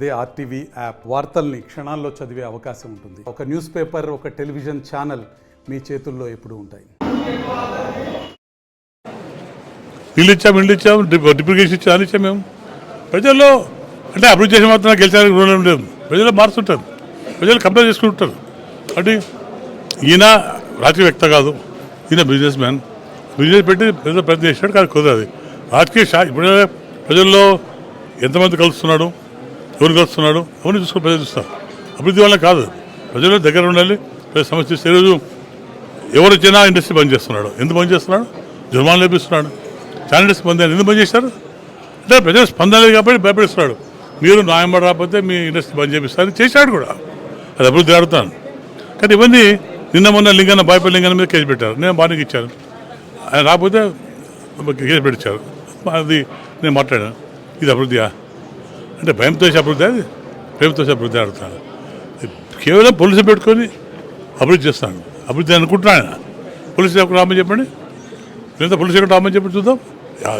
అదే RTV app వార్తల్ని క్షణాల్లో చదివే అవకాశం ఉంటుంది. ఒక న్యూస్ పేపర్, ఒక టెలివిజన్ ఛానల్ మీ చేతుల్లో ఎప్పుడూ ఉంటాయి. ఇల్లు ఇచ్చాం, డిప్లికేషన్ ఇచ్చాం, అని ఇచ్చాం. మేము ప్రజల్లో అంటే అభివృద్ధి చేసిన మాత్రం గెలిచాలని రూల్ లేదు. ప్రజలు మారుతుంటారు, ప్రజలు కంపేర్ చేసుకుంటారు. అంటే ఈయన రాజకీయ వ్యక్త కాదు, ఈయన బిజినెస్ మ్యాన్. బిజినెస్ పెట్టి ప్రజలు ప్రయత్నం చేసినాడు, కానీ కుదరదు. రాజకీయ ఇప్పుడు ప్రజల్లో ఎంతమంది కలుస్తున్నాడు, ఎవరు కలుస్తున్నాడు, ఎవరిని చూసుకుని ప్రజలు చూస్తారు. అభివృద్ధి వల్ల కాదు, ప్రజలు దగ్గర ఉండాలి. ప్రజల సమస్య చేస్తే ఈరోజు ఎవరు వచ్చినా ఇండస్ట్రీ బంద్ చేస్తున్నాడు. ఎందుకు బంద్ చేస్తున్నాడు? జుర్మానాలు లేపిస్తున్నాడు. చాలా ఇండస్ట్రీ బంద్ ఎందుకు బంద్ చేశారు అంటే ప్రజలు స్పందన లేదు కాబట్టి భయపడిస్తున్నాడు. మీరు న్యాయం రాకపోతే మీ ఇండస్ట్రీ బంద్ చేపిస్తారని చేశాడు కూడా. అది అభివృద్ధి ఆడుతాను. కానీ ఇవన్నీ నిన్న మొన్న లింగన్న బాయిపల్లి లింగన్న మీద కేసు పెట్టారు. నేను వార్నింగ్ ఇచ్చాను, ఆయన రాకపోతే కేసు పెట్టించారు. అది నేను మాట్లాడాను. ఇది అభివృద్ధియా అంటే భయంతో అభివృద్ధి, అది ప్రేమతో అభివృద్ధి ఆడుతాను. కేవలం పోలీసులు పెట్టుకొని అభివృద్ధి చేస్తాను. అభివృద్ధి అనుకుంటున్నాను ఆయన. పోలీసులు ఎక్కడ రామని చెప్పండి, లేదా పోలీసు ఎక్కడ రామని చెప్పండి చూద్దాం.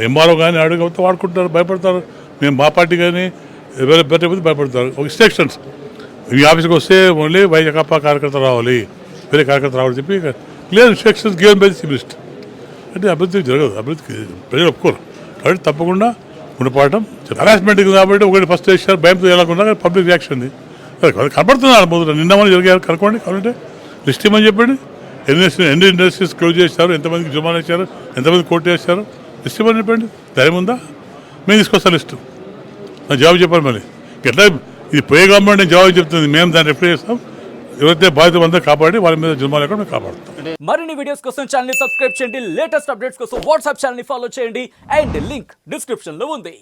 ఎంఆర్ఓ కానీ అడుగుతా వాడుకుంటారు, భయపడతారు. మేము మా పార్టీ కానీ ఎవరు పెట్టకపోతే భయపడతారు. ఒక ఇన్స్ట్రక్షన్స్, ఈ ఆఫీస్కి వస్తే ఓన్లీ వైజాపా కార్యకర్త రావాలి, వేరే కార్యకర్త రావాలని చెప్పి clear instructions given by the chief minister. అంటే అభివృద్ధి జరగదు, అభివృద్ధికి ప్రజలు ఒప్పుకోరు. కాబట్టి తప్పకుండా ఉండిపోవటం హరాస్మెంట్ కాబట్టి ఒకటి ఫస్ట్ చేశారు, భయంతో వెళ్ళకుండా పబ్లిక్ రియాక్షన్ కనపడుతున్నారు. మొదట నిన్న మనం జరిగారు కనుక్కోండి. కాబట్టి లిస్ట్ ఇవ్వమని చెప్పండి. ఎన్ని ఇండస్ట్రీస్ క్లోజ్ చేశారు, ఎంతమందికి జుర్మానా ఇచ్చారు, ఎంతమంది కోర్టు చేశారు, లిస్ట్ ఇవ్వమని చెప్పండి. ధైర్యం ఉందా? మేము తీసుకొస్తాం లిస్టు. నాకు జవాబు చెప్పాలి. మళ్ళీ ఎట్లా ఇది పోయే గవర్నమెంట్ నేను జవాబు చెప్తుంది, మేము దాన్ని రిప్లై చేస్తాం. ఎవరైతే బాధ్యత ఉందో కాపాడి వాళ్ళ మీద జుర్మానా లేకుండా మేము కాపాడుతాం. మరిన్ని వీడియోస్ కోసం ఛానల్ ని సబ్స్క్రైబ్ చేయండి. లేటెస్ట్ అప్డేట్స్ కోసం వాట్సాప్ ఛానల్ ని ఫాలో చేయండి. అండ్ లింక్ డిస్క్రిప్షన్ లో ఉంది.